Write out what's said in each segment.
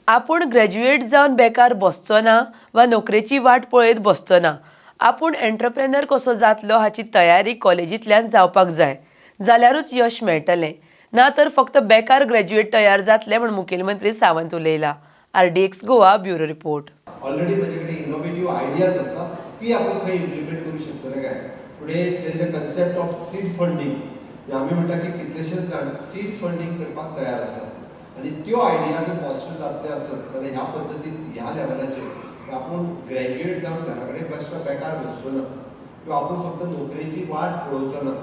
आपूण ग्रॅज्युएट जावन बेकार बसचो ना वा नोकरेची वाट पळयत बसचो ना. आपूण एंटरप्रेनर कसो जातलो हाची तयारी कॉलेजींतल्यान जावपाक जाय, जाल्यारूच यश मेळटलें. ना तर फक्त बेकार ग्रॅज्युएट तयार जातले म्हूण मुखेलमंत्री सावंत उलयला. RDX Goa bureau report. Already माझे कडेन इनोव्हेटिव्ह आयडियाज आसा ती आपण खंय इम्प्लिमेंट करू शकतले काय. फुडें there is a concept of seed funding. आमी म्हणटा की कितलेशेच जाण सीड फंडींग करपाक तयार आसात आनी त्यो आयडिया जर फॉस्टर जातले आसत जाल्यार ह्या पद्दतीन ह्या लेवलाचेर आपूण ग्रॅज्युएट जावन घरा कडेन बसता बेकार बसचो ना किंवा आपूण फक्त नोकरेची वाट पळोवचो ना.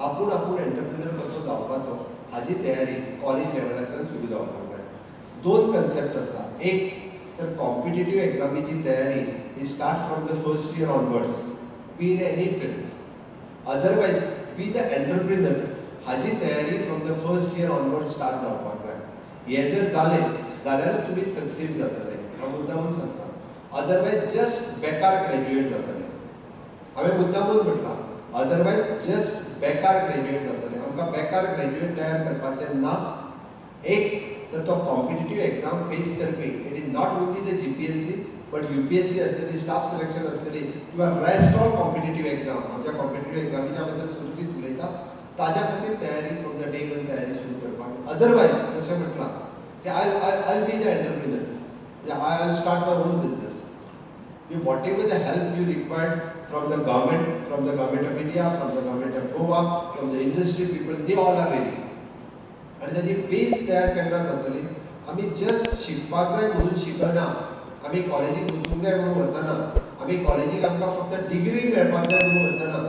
आपूण एंटरप्रेनर कसो जावपाचो हाची तयारी कॉलेज लेवलांतल्यान सुरू जावपाक जाय. दोन कन्सेप्ट आसा. एक तर कॉम्पिटिटिव्ह एक्झामीची तयारी ही start from the first year onwards be in any field. Otherwise be the entrepreneurs हाची तयारी from the first year onward start जावपाक जाय. हे जर जालें जाल्यारूच तुमी सक्सीड जातले. हांव मुद्दामून सांगता. अदरवायज जस्ट बेकार ग्रॅज्युएट जातले. हांवें मुद्दामून म्हटलां अदरवायज जस्ट बेकार ग्रॅज्युएट जातले. आमकां बेकार ग्रॅज्युएट तयार करपाचें ना. एक तर तो competitive exam face Karpi. It is not only the GPSC but UPSC आसतली, स्टाफ सिलेक्शन आसतली किंवा रेस्ट ऑफ कॉम्पिटिटिव्ह एक्झाम. आमच्या कॉम्पिटिटिव्ह एक्झामीच्या बद्दल सुरतीत उलयता ताज्या खातीर तयारी फ्रॉम द डे वन तयारी सुरू करपाक. अदरवायज जशें म्हटलां की I B the entrepreneurs. I start my on business. Whatever the help you required from the government of India, from the government of Goa, from the industry people, they all are ready. आणि त्याची base तयार करण्यात जातली. आम्ही just शिकपाक जाय म्हणून शिकना. आम्ही कॉलेजीक वचूंक जाय म्हणून वचना. आम्ही कॉलेजीक आमकां फक्त डिग्री मेळपाक जाय म्हणून वचना.